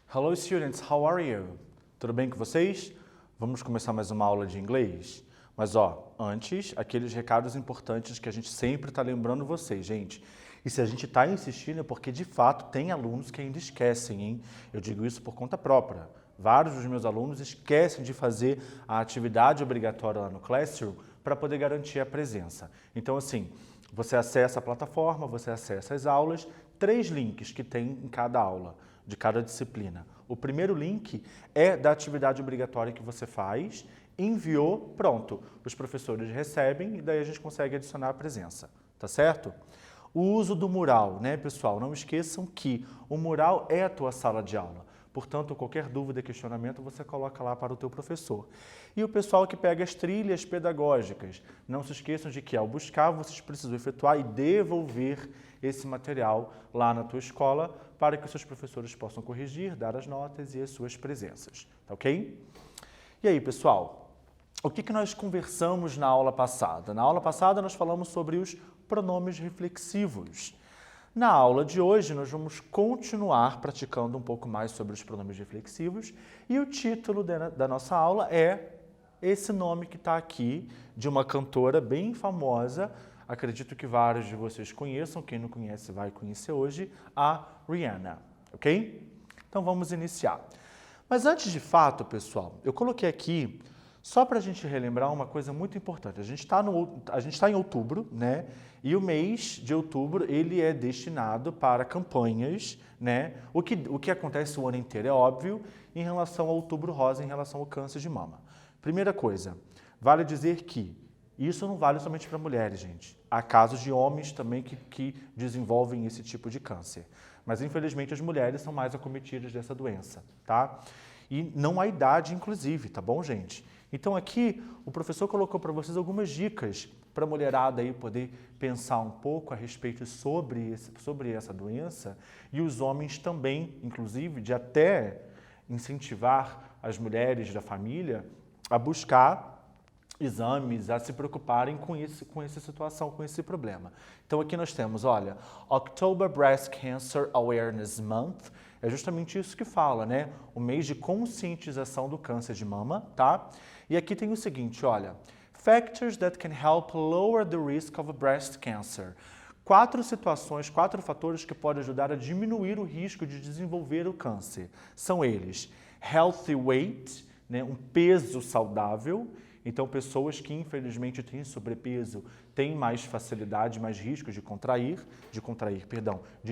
Hello students, how are you? Tudo bem com vocês? Vamos começar mais uma aula de inglês? Mas antes, aqueles recados importantes que a gente sempre está lembrando vocês, gente. E se a gente está insistindo é porque de fato tem alunos que ainda esquecem, hein? Eu digo isso por conta própria. Vários dos meus alunos esquecem de fazer a atividade obrigatória lá no Classroom para poder garantir a presença. Então assim, você acessa a plataforma, você acessa as aulas, 3 links que tem em cada aula, de cada disciplina. O primeiro link é da atividade obrigatória que você faz, enviou, pronto. Os professores recebem e daí a gente consegue adicionar a presença, tá certo? O uso do mural, né, pessoal? Não esqueçam que o mural é a tua sala de aula. Portanto, qualquer dúvida, questionamento, você coloca lá para o teu professor. E o pessoal que pega as trilhas pedagógicas, não se esqueçam de que ao buscar, vocês precisam efetuar e devolver esse material lá na tua escola para que os seus professores possam corrigir, dar as notas e as suas presenças, tá ok? E aí, pessoal, o que nós conversamos na aula passada? Na aula passada nós falamos sobre os pronomes reflexivos. Na aula de hoje, nós vamos continuar praticando um pouco mais sobre os pronomes reflexivos e o título da nossa aula é esse nome que está aqui, de uma cantora bem famosa, acredito que vários de vocês conheçam, quem não conhece vai conhecer hoje, a Rihanna, ok? Então vamos iniciar. Mas antes de fato, pessoal, eu coloquei aqui só para a gente relembrar uma coisa muito importante. A gente está em outubro, né? E o mês de outubro ele é destinado para campanhas, né? O que acontece o ano inteiro é óbvio em relação ao Outubro Rosa, em relação ao câncer de mama. Primeira coisa, vale dizer que isso não vale somente para mulheres, gente. Há casos de homens também que desenvolvem esse tipo de câncer. Mas infelizmente as mulheres são mais acometidas dessa doença, tá? E não há idade, inclusive, tá bom, gente? Então aqui o professor colocou para vocês algumas dicas para a mulherada aí poder pensar um pouco a respeito sobre essa doença e os homens também, inclusive, de até incentivar as mulheres da família a buscar exames, a se preocuparem com essa situação, com esse problema. Então aqui nós temos, olha, October Breast Cancer Awareness Month, é justamente isso que fala, né? O mês de conscientização do câncer de mama, tá? E aqui tem o seguinte, olha, Factors that can help lower the risk of breast cancer. 4 situações, 4 fatores que podem ajudar a diminuir o risco de desenvolver o câncer. São eles, healthy weight, né? Um peso saudável. Então, pessoas que infelizmente têm sobrepeso têm mais facilidade, mais risco de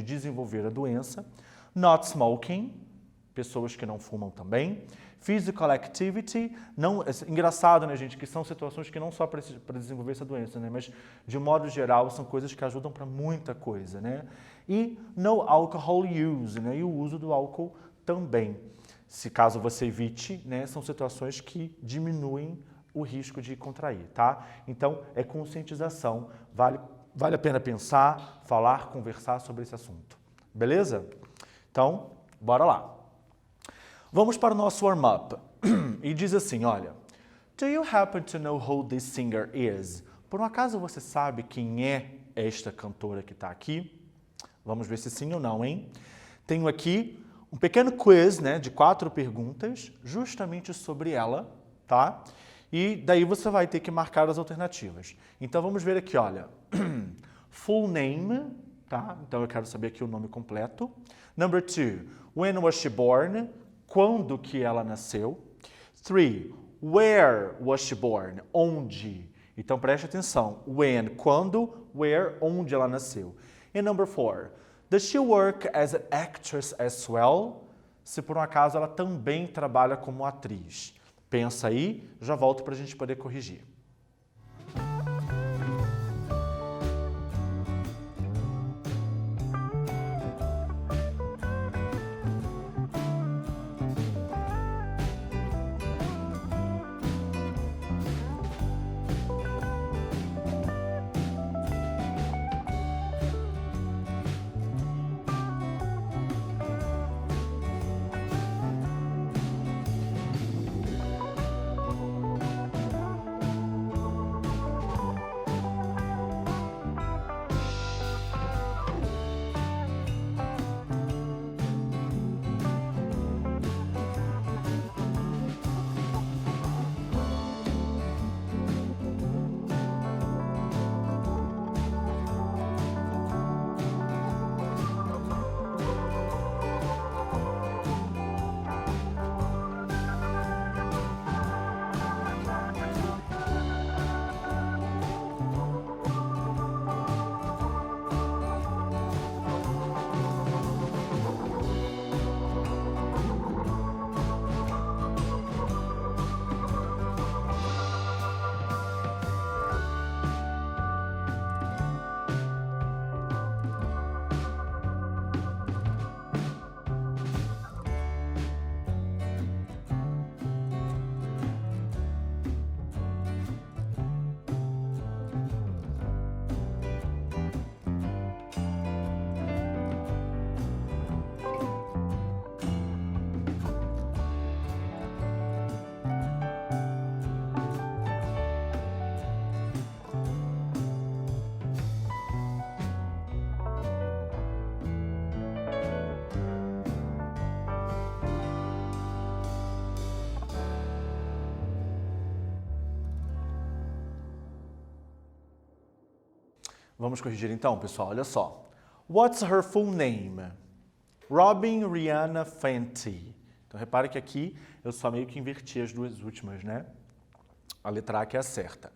desenvolver a doença. Not smoking, pessoas que não fumam também. Physical activity, engraçado, né, gente, que são situações que não só para desenvolver essa doença, né, mas de um modo geral são coisas que ajudam para muita coisa, né? E no alcohol use, né, e o uso do álcool também. Se caso você evite, né, são situações que diminuem o risco de contrair, tá? Então, é conscientização. Vale a pena pensar, falar, conversar sobre esse assunto. Beleza? Então, bora lá. Vamos para o nosso warm-up. E diz assim, olha, Do you happen to know who this singer is? Por um acaso você sabe quem é esta cantora que está aqui? Vamos ver se sim ou não, hein? Tenho aqui um pequeno quiz, né, de 4 perguntas, justamente sobre ela, tá? E daí você vai ter que marcar as alternativas. Então vamos ver aqui, olha. Full name, tá? Então eu quero saber aqui o nome completo. Number 2, when was she born? Quando que ela nasceu? 3, where was she born? Onde? Então preste atenção. When, quando, where, onde ela nasceu. E number 4, does she work as an actress as well? Se por um acaso ela também trabalha como atriz. Pensa aí, já volto para a gente poder corrigir. Vamos corrigir então, pessoal, olha só. What's her full name? Robin Rihanna Fenty. Então, repare que aqui eu só meio que inverti as duas últimas, né? A letra A que é a certa.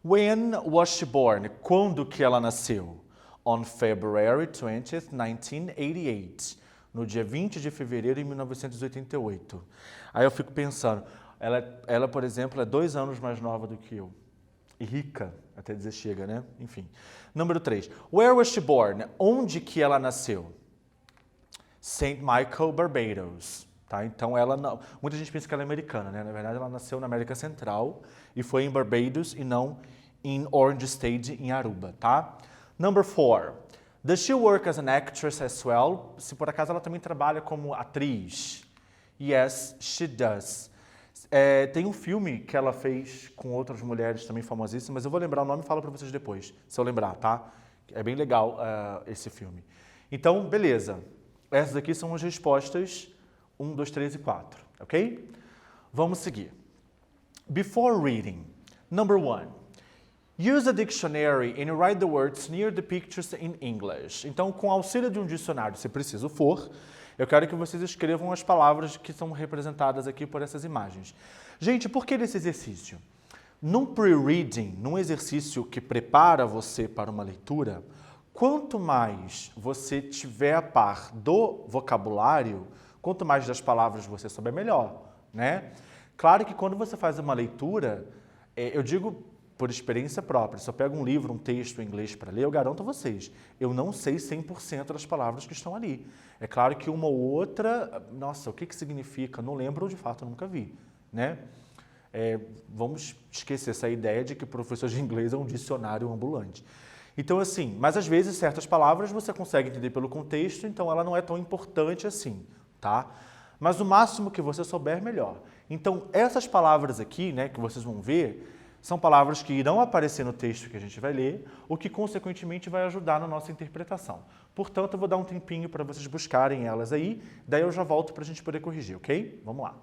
When was she born? Quando que ela nasceu? On February 20th, 1988. No dia 20 de fevereiro de 1988. Aí eu fico pensando, ela, por exemplo, é 2 anos mais nova do que eu. E rica, até dizer chega, né? Enfim. Número 3. Where was she born? Onde que ela nasceu? St. Michael, Barbados. Tá? Então, ela não... Muita gente pensa que ela é americana, né? Na verdade, ela nasceu na América Central e foi em Barbados e não em Orange State, em Aruba, tá? Number 4. Does she work as an actress as well? Se por acaso ela também trabalha como atriz. Yes, she does. Tem um filme que ela fez com outras mulheres também famosíssimas, mas eu vou lembrar o nome e falo para vocês depois, se eu lembrar, tá? É bem legal esse filme. Então, beleza. Essas aqui são as respostas 1, 2, 3 e 4, ok? Vamos seguir. Before reading, number 1. Use a dictionary and write the words near the pictures in English. Então, com auxílio de um dicionário, se preciso for, eu quero que vocês escrevam as palavras que são representadas aqui por essas imagens. Gente, por que desse exercício? Num pre-reading, num exercício que prepara você para uma leitura, quanto mais você tiver a par do vocabulário, quanto mais das palavras você souber, melhor, né? Claro que quando você faz uma leitura, eu digo por experiência própria, se eu pego um livro, um texto em inglês para ler, eu garanto a vocês, eu não sei 100% das palavras que estão ali. É claro que uma ou outra, nossa, o que significa? Não lembro ou de fato nunca vi, né? Vamos esquecer essa ideia de que professor de inglês é um dicionário ambulante. Então, assim, mas às vezes certas palavras você consegue entender pelo contexto, então ela não é tão importante assim, tá? Mas o máximo que você souber, melhor. Então, essas palavras aqui, né, que vocês vão ver, são palavras que irão aparecer no texto que a gente vai ler, o que, consequentemente, vai ajudar na nossa interpretação. Portanto, eu vou dar um tempinho para vocês buscarem elas aí, daí eu já volto para a gente poder corrigir, ok? Vamos lá.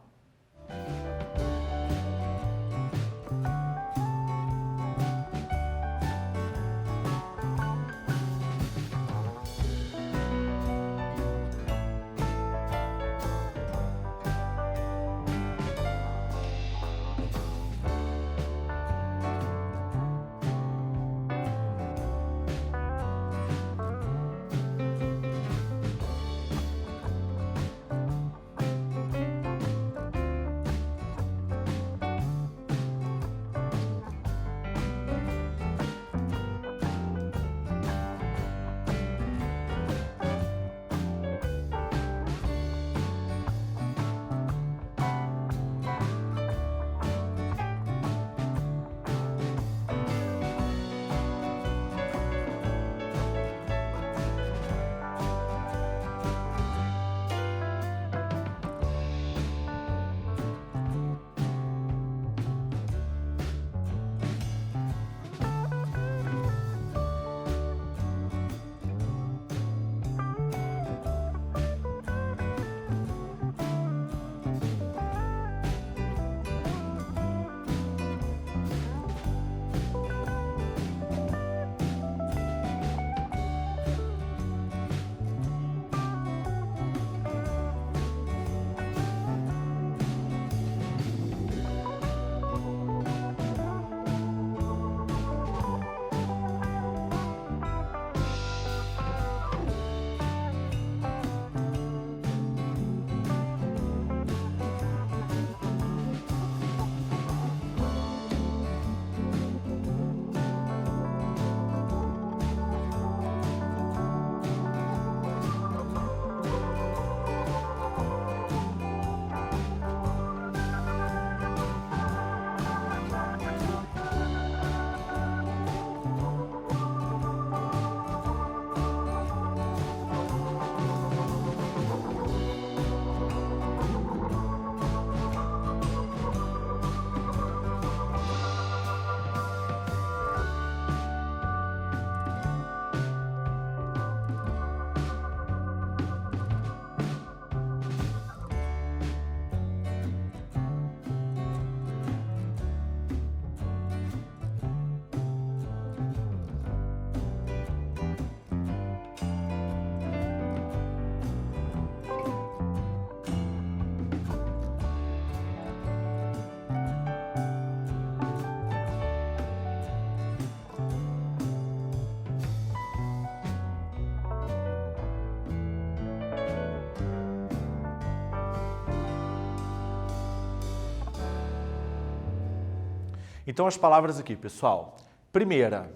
Então, as palavras aqui, pessoal. Primeira,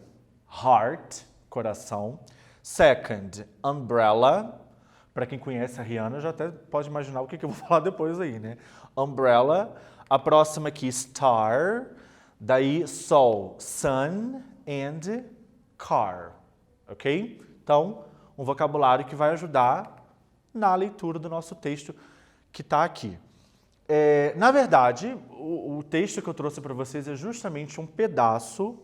heart, coração. Second, umbrella. Para quem conhece a Rihanna, já até pode imaginar o que eu vou falar depois aí, né? Umbrella. A próxima aqui, star. Daí, sol, sun and car. Ok? Então, um vocabulário que vai ajudar na leitura do nosso texto que está aqui. Na verdade, o texto que eu trouxe para vocês é justamente um pedaço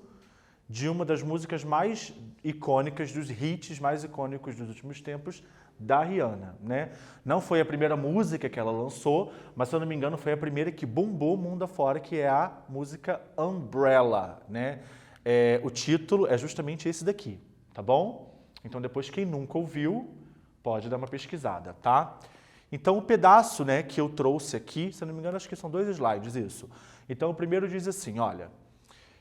de uma das músicas mais icônicas, dos hits mais icônicos dos últimos tempos, da Rihanna, né? Não foi a primeira música que ela lançou, mas se eu não me engano foi a primeira que bombou o mundo afora, que é a música Umbrella, né? O título é justamente esse daqui, tá bom? Então depois quem nunca ouviu pode dar uma pesquisada, tá? Então o pedaço, né, que eu trouxe aqui, se eu não me engano acho que são 2 slides isso. Então o primeiro diz assim, olha: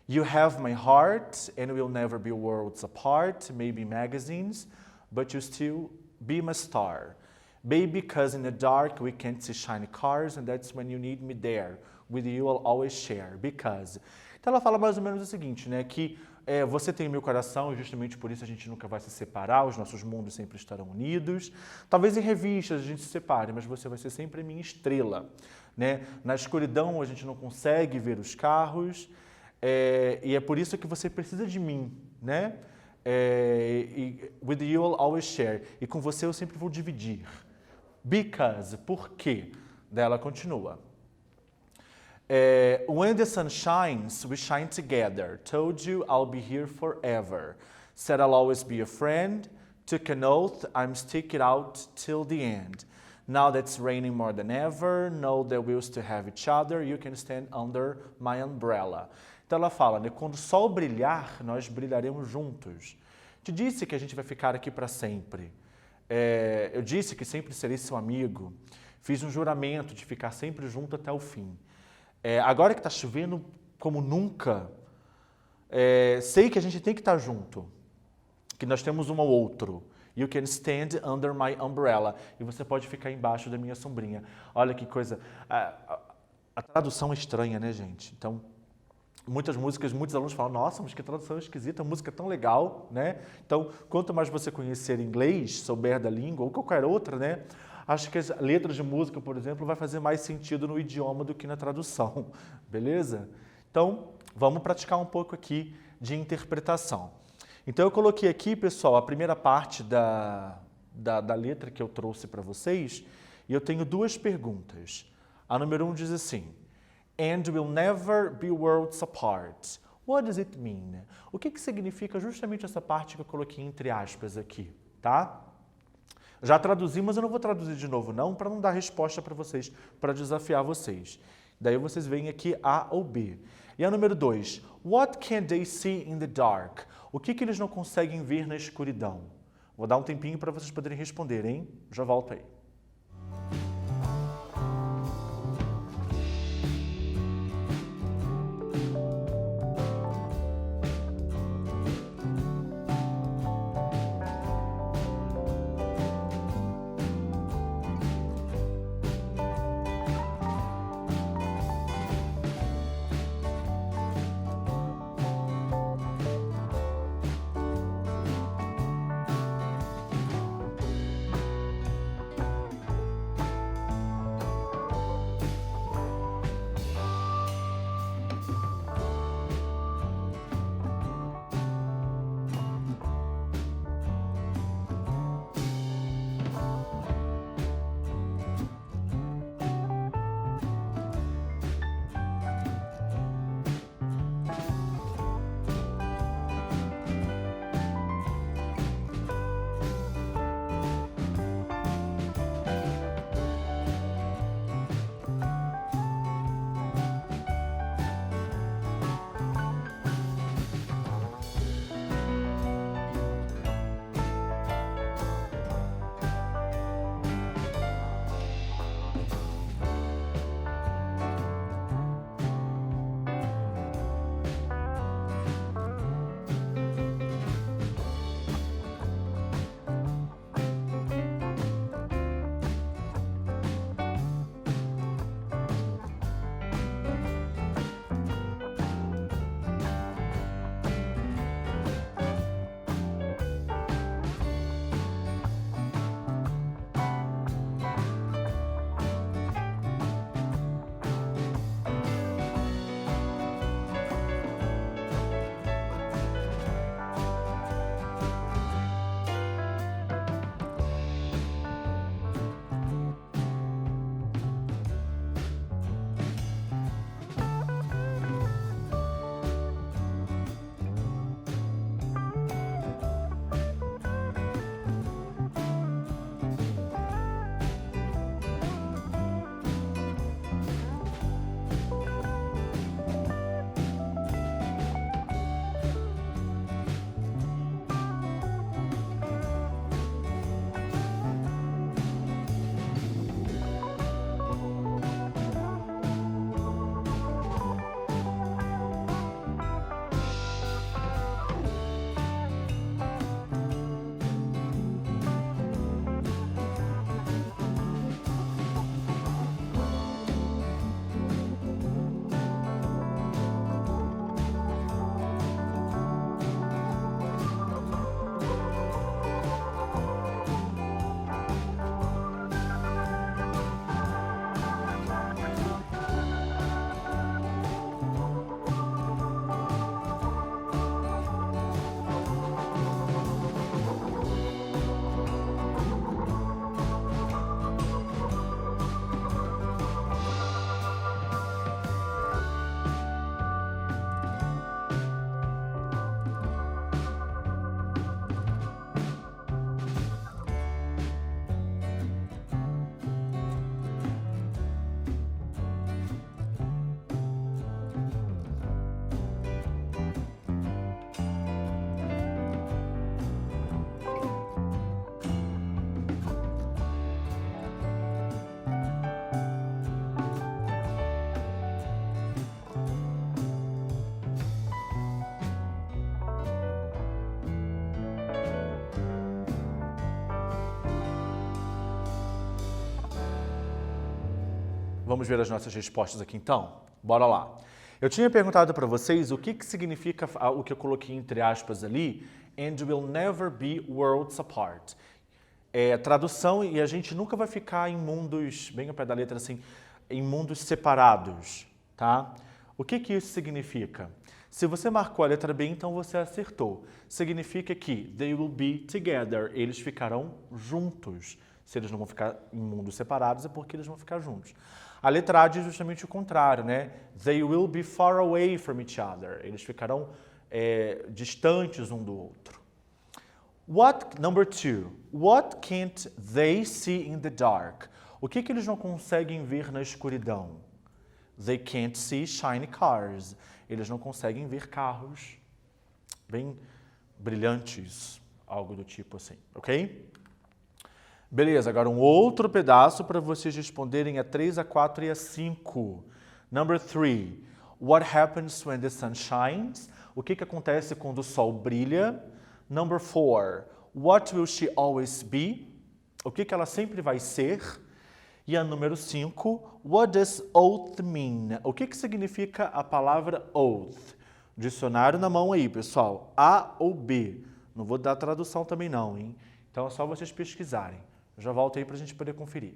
You have my heart and we'll never be worlds apart, maybe magazines, but you still be my star. Baby, cause in the dark we can't see shiny cars and that's when you need me there. With you I'll always share, because. Então ela fala mais ou menos o seguinte, né, que você tem o meu coração e justamente por isso a gente nunca vai se separar, os nossos mundos sempre estarão unidos. Talvez em revistas a gente se separe, mas você vai ser sempre a minha estrela, né? Na escuridão a gente não consegue ver os carros, e é por isso que você precisa de mim, né? With you I'll always share. E com você eu sempre vou dividir. Because, por quê? Daí ela continua. When the sun shines, we shine together. Told you I'll be here forever. Said I'll always be a friend. Took an oath, I'm sticking out till the end. Now that's raining more than ever. Know that we'll still have each other. You can stand under my umbrella. Então ela fala, né, quando o sol brilhar, nós brilharemos juntos. Te disse que a gente vai ficar aqui para sempre. Eu disse que sempre serei seu amigo. Fiz um juramento de ficar sempre junto até o fim. Agora que está chovendo como nunca, sei que a gente tem que estar junto, que nós temos um ao outro. You can stand under my umbrella. E você pode ficar embaixo da minha sombrinha. Olha que coisa. A tradução é estranha, né, gente? Então, muitas músicas, muitos alunos falam, nossa, mas que tradução esquisita, a música é tão legal, né? Então, quanto mais você conhecer inglês, souber da língua, ou qualquer outra, né? Acho que as letras de música, por exemplo, vai fazer mais sentido no idioma do que na tradução, beleza? Então, vamos praticar um pouco aqui de interpretação. Então, eu coloquei aqui, pessoal, a primeira parte da letra que eu trouxe para vocês, e eu tenho 2 perguntas. A número 1 diz assim, And we'll never be worlds apart. What does it mean? O que significa justamente essa parte que eu coloquei entre aspas aqui, tá? Já traduzi, mas eu não vou traduzir de novo não, para não dar resposta para vocês, para desafiar vocês. Daí vocês veem aqui A ou B. E a número 2, What can they see in the dark? O que eles não conseguem ver na escuridão? Vou dar um tempinho para vocês poderem responder, hein? Já volto aí. Vamos ver as nossas respostas aqui então? Bora lá. Eu tinha perguntado para vocês o que significa o que eu coloquei entre aspas ali, and will never be worlds apart. É tradução e a gente nunca vai ficar em mundos, bem ao pé da letra assim, em mundos separados, tá? O que isso significa? Se você marcou a letra B, então você acertou. Significa que they will be together, eles ficarão juntos. Se eles não vão ficar em mundos separados, é porque eles vão ficar juntos. A letra A diz justamente o contrário, né? They will be far away from each other. Eles ficarão distantes um do outro. Number 2. What can't they see in the dark? O que eles não conseguem ver na escuridão? They can't see shiny cars. Eles não conseguem ver carros bem brilhantes, algo do tipo assim, ok? Beleza, agora um outro pedaço para vocês responderem a 3, a 4 e a 5. Number 3. What happens when the sun shines? O que acontece quando o sol brilha? Number 4. What will she always be? O que ela sempre vai ser? E a número 5. What does oath mean? O que significa a palavra oath? Dicionário na mão aí, pessoal. A ou B? Não vou dar tradução também não, hein? Então é só vocês pesquisarem. Eu já volto aí para a gente poder conferir.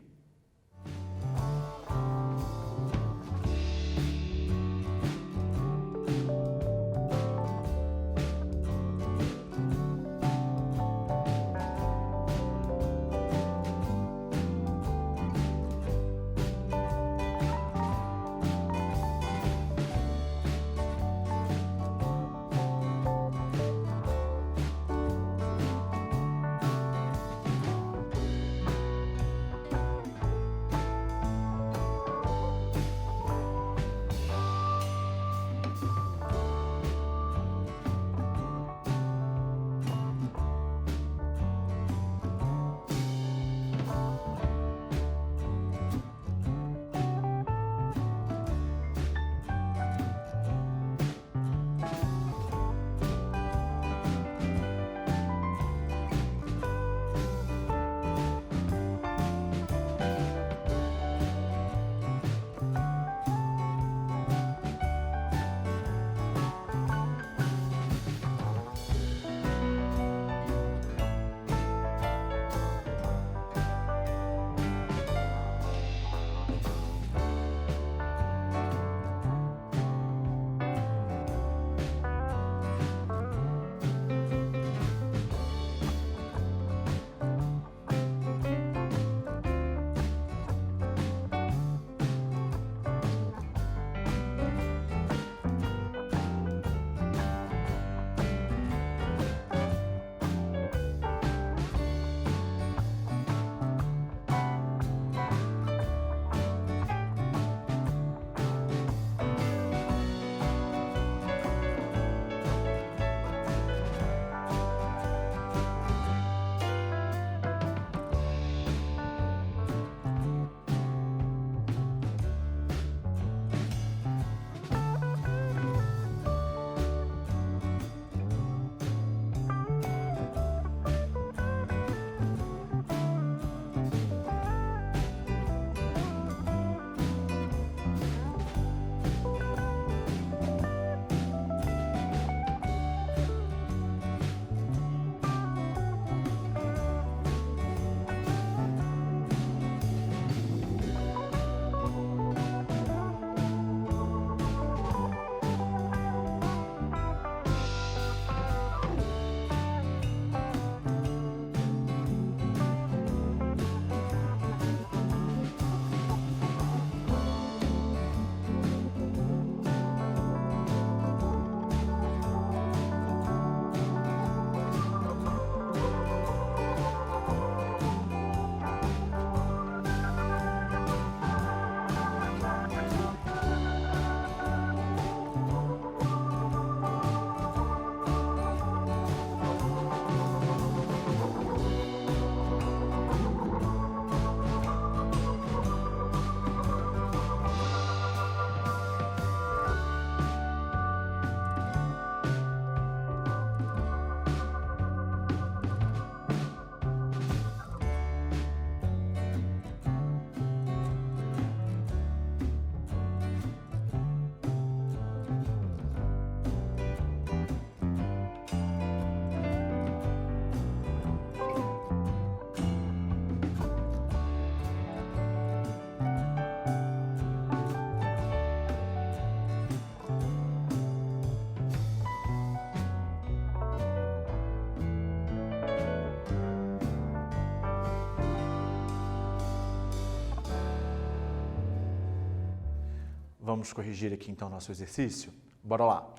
Vamos corrigir aqui então nosso exercício? Bora lá.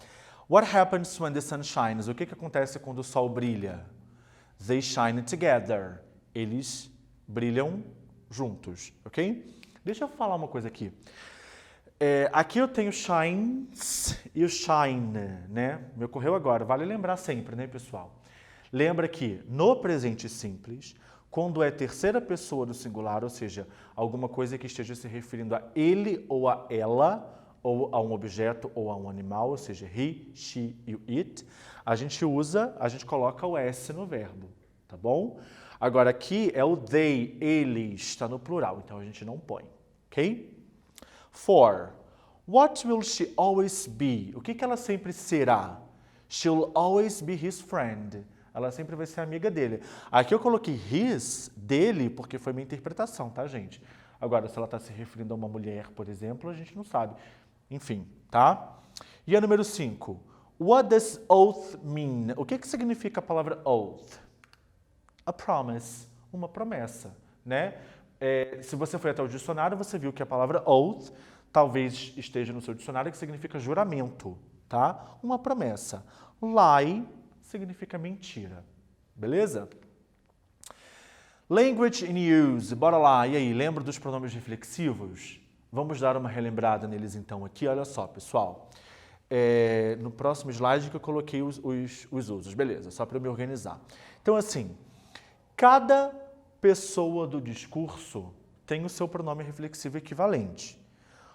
What happens when the sun shines? O que acontece quando o sol brilha? They shine together. Eles brilham juntos, ok? Deixa eu falar uma coisa aqui. Aqui eu tenho shines e o shine, né? Me ocorreu agora. Vale lembrar sempre, né, pessoal? Lembra que no presente simples, quando é terceira pessoa do singular, ou seja, alguma coisa que esteja se referindo a ele ou a ela, ou a um objeto ou a um animal, ou seja, he, she e o it, a gente coloca o S no verbo, tá bom? Agora aqui é o they, eles, está no plural, então a gente não põe, ok? 4. What will she always be? O que ela sempre será? She'll always be his friend. Ela sempre vai ser amiga dele. Aqui eu coloquei his, dele, porque foi minha interpretação, tá, gente? Agora, se ela está se referindo a uma mulher, por exemplo, a gente não sabe. Enfim, tá? E a número 5. What does oath mean? O que significa a palavra oath? A promise, uma promessa, né? Se você foi até o dicionário, você viu que a palavra oath talvez esteja no seu dicionário, que significa juramento, tá? Uma promessa. Lie significa mentira, beleza? Language in use, bora lá. E aí, lembra dos pronomes reflexivos? Vamos dar uma relembrada neles então aqui. Olha só, pessoal. No próximo slide que eu coloquei os usos, beleza? Só para eu me organizar. Então, assim, cada pessoa do discurso tem o seu pronome reflexivo equivalente.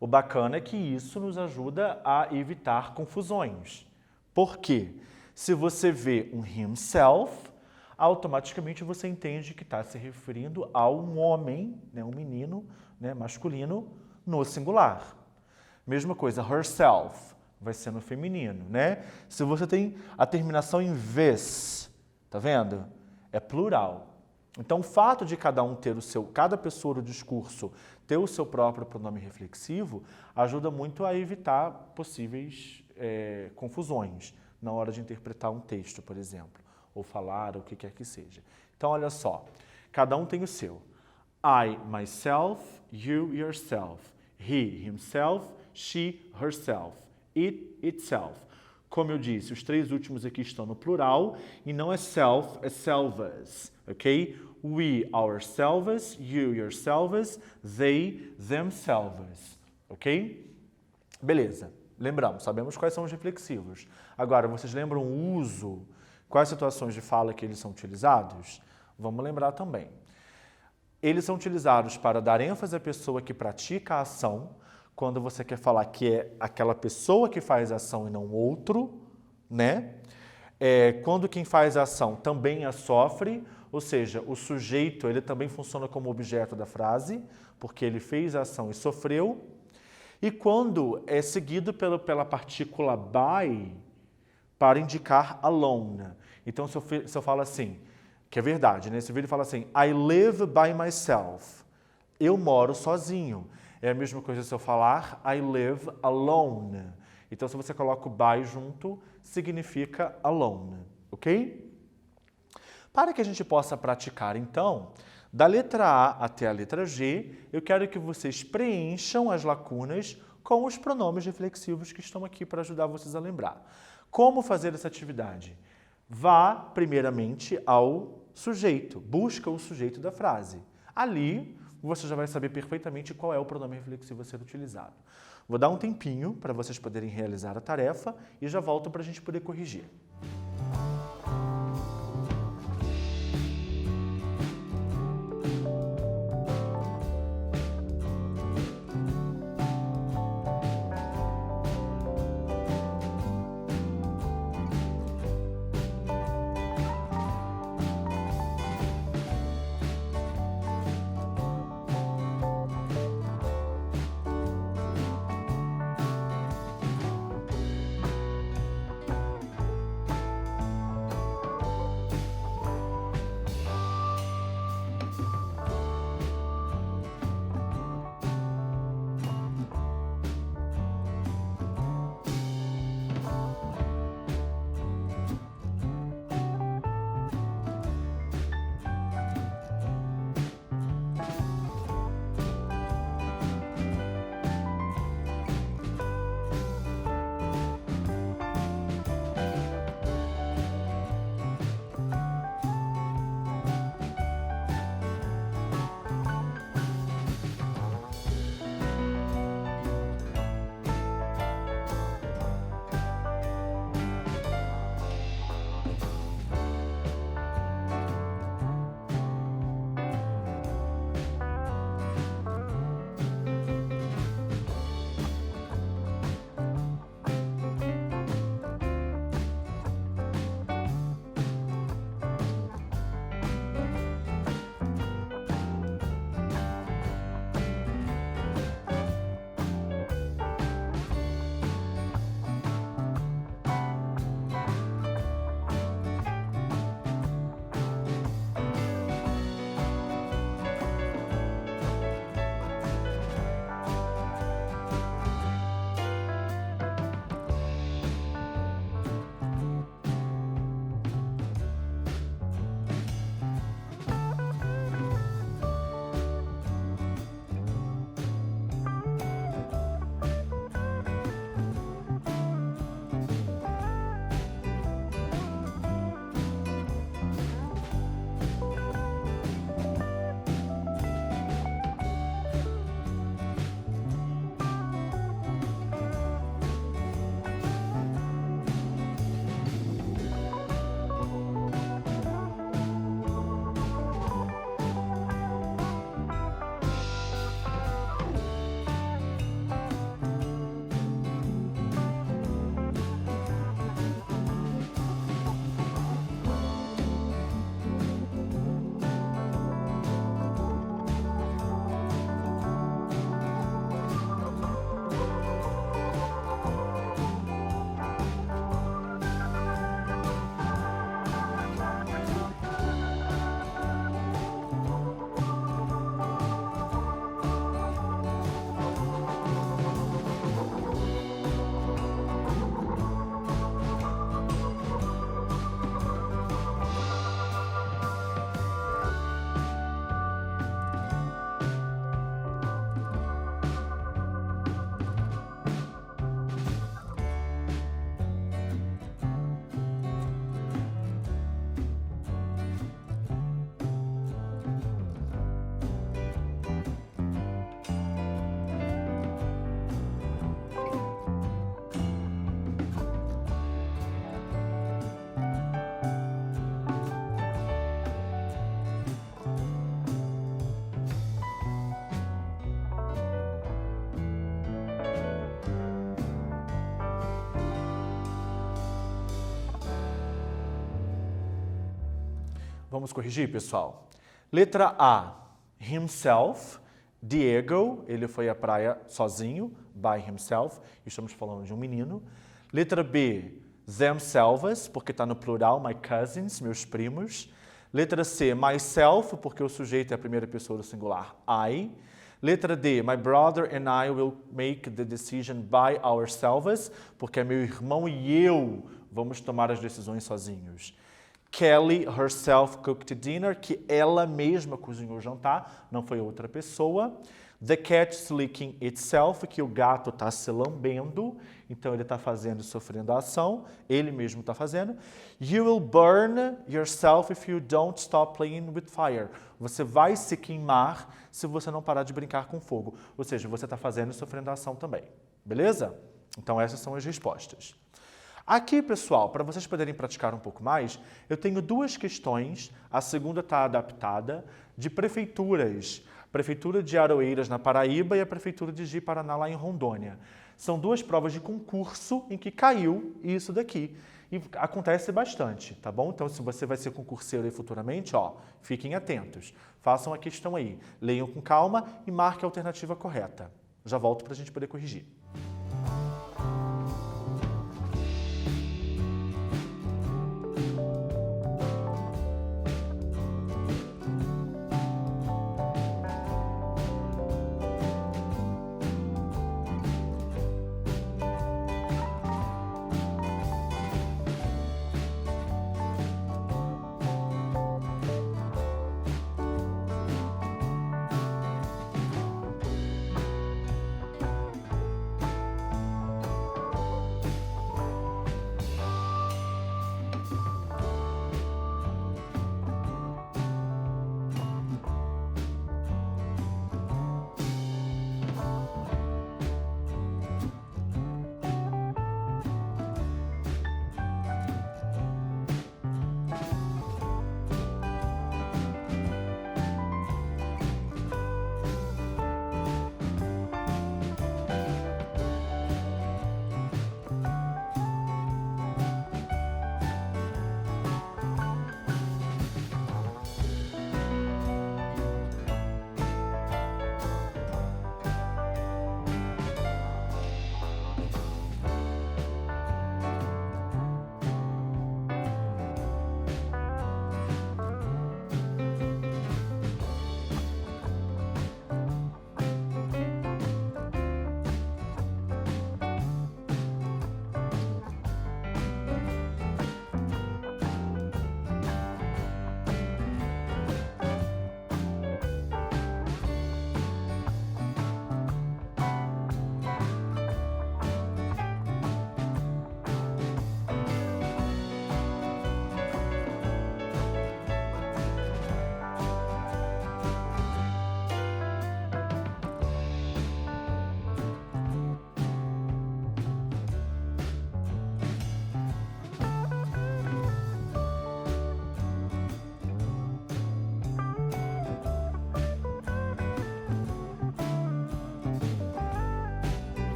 O bacana é que isso nos ajuda a evitar confusões. Por quê? Se você vê um himself, automaticamente você entende que está se referindo a um homem, né, um menino, né, masculino, no singular. Mesma coisa, herself, vai ser no feminino, né? Se você tem a terminação em vez, tá vendo? É plural. Então, o fato de cada pessoa do discurso ter o seu próprio pronome reflexivo ajuda muito a evitar possíveis confusões na hora de interpretar um texto, por exemplo, ou falar, ou o que quer que seja. Então, olha só, cada um tem o seu. I, myself, you, yourself, he, himself, she, herself, it, itself. Como eu disse, os três últimos aqui estão no plural e não é self, é selvas, ok? We, ourselves, you, yourselves, they, themselves, ok? Beleza, lembramos, sabemos quais são os reflexivos. Agora, vocês lembram o uso? Quais situações de fala que eles são utilizados? Vamos lembrar também. Eles são utilizados para dar ênfase à pessoa que pratica a ação, quando você quer falar que é aquela pessoa que faz a ação e não outro, né? Quando quem faz a ação também a sofre, ou seja, o sujeito ele também funciona como objeto da frase, porque ele fez a ação e sofreu. E quando é seguido pela partícula by, para indicar alone. Então, se eu falo assim, que é verdade, né? Esse vídeo fala assim, I live by myself. Eu moro sozinho. É a mesma coisa se eu falar I live alone. Então, se você coloca o by junto, significa alone, ok? Para que a gente possa praticar, então, da letra A até a letra G, eu quero que vocês preencham as lacunas com os pronomes reflexivos que estão aqui para ajudar vocês a lembrar. Como fazer essa atividade? Vá, primeiramente, ao sujeito. Busca o sujeito da frase. Ali, você já vai saber perfeitamente qual é o pronome reflexivo a ser utilizado. Vou dar um tempinho para vocês poderem realizar a tarefa e já volto para a gente poder corrigir. Vamos corrigir, pessoal? Letra A, himself. Diego, ele foi à praia sozinho, by himself. Estamos falando de um menino. Letra B, themselves, porque está no plural, my cousins, meus primos. Letra C, myself, porque o sujeito é a primeira pessoa do singular, I. Letra D, my brother and I will make the decision by ourselves, porque é meu irmão e eu vamos tomar as decisões sozinhos. Kelly herself cooked dinner, que ela mesma cozinhou o jantar, não foi outra pessoa. The cat licking itself, que o gato está se lambendo, então ele está fazendo e sofrendo a ação, ele mesmo está fazendo. You will burn yourself if you don't stop playing with fire. Você vai se queimar se você não parar de brincar com fogo. Ou seja, você está fazendo e sofrendo a ação também. Beleza? Então essas são as respostas. Aqui, pessoal, para vocês poderem praticar um pouco mais, eu tenho duas questões, a segunda está adaptada, de prefeituras. Prefeitura de Aroeiras, na Paraíba, e a Prefeitura de Ji-Paraná, lá em Rondônia. São duas provas de concurso em que caiu isso daqui. E acontece bastante, tá bom? Então, se você vai ser concurseiro aí futuramente, ó, fiquem atentos. Façam a questão aí, leiam com calma e marquem a alternativa correta. Já volto para a gente poder corrigir.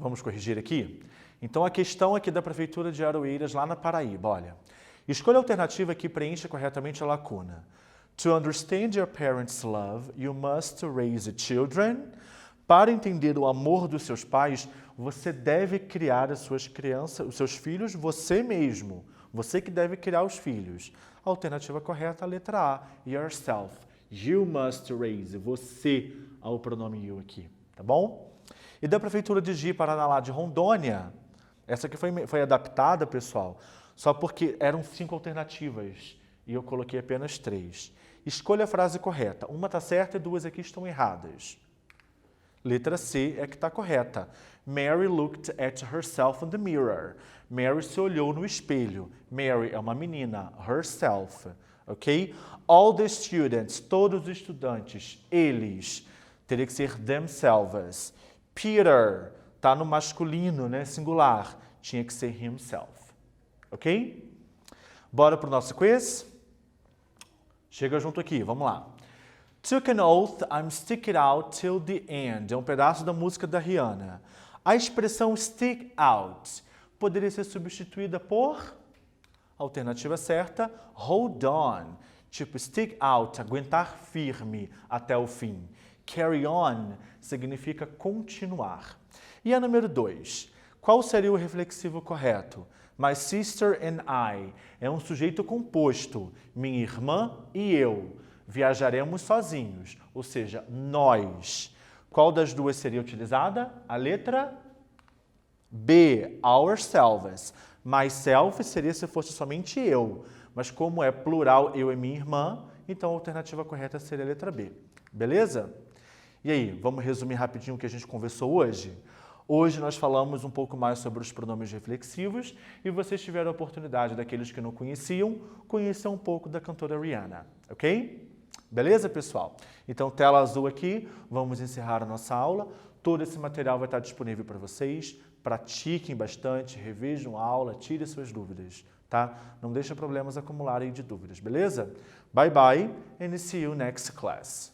Vamos corrigir aqui? Então, a questão aqui da Prefeitura de Aroeiras, lá na Paraíba, olha. Escolha a alternativa que preenche corretamente a lacuna. To understand your parents' love, you must raise children. Para entender o amor dos seus pais, você deve criar as suas crianças, os seus filhos, você mesmo. Você que deve criar os filhos. A alternativa correta, a letra A, yourself. You must raise. Você, ao pronome you aqui, tá bom? E da Prefeitura de Ji, Paraná, de Rondônia, essa aqui foi adaptada, pessoal, só porque eram 5 alternativas e eu coloquei apenas 3. Escolha a frase correta. Uma está certa e 2 aqui estão erradas. Letra C é que está correta. Mary looked at herself in the mirror. Mary se olhou no espelho. Mary é uma menina. Herself. Ok? All the students, todos os estudantes, eles. Teria que ser themselves. Peter, está no masculino, né? Singular. Tinha que ser himself. Ok? Bora para o nosso quiz? Chega junto aqui, vamos lá. Took an oath, I'm stick it out till the end. É um pedaço da música da Rihanna. A expressão stick out poderia ser substituída por, alternativa certa, hold on. Tipo, stick out, aguentar firme até o fim. Carry on significa continuar. E a número 2, qual seria o reflexivo correto? My sister and I é um sujeito composto, minha irmã e eu. Viajaremos sozinhos, ou seja, nós. Qual das duas seria utilizada? A letra B, ourselves. Myself seria se fosse somente eu, mas como é plural, eu e minha irmã, então a alternativa correta seria a letra B. Beleza? E aí, vamos resumir rapidinho o que a gente conversou hoje? Hoje nós falamos um pouco mais sobre os pronomes reflexivos e vocês tiveram a oportunidade, daqueles que não conheciam, conhecer um pouco da cantora Rihanna, ok? Beleza, pessoal? Então, tela azul aqui, vamos encerrar a nossa aula. Todo esse material vai estar disponível para vocês. Pratiquem bastante, revejam a aula, tirem suas dúvidas, tá? Não deixem problemas acumularem de dúvidas, beleza? Bye bye and see you next class.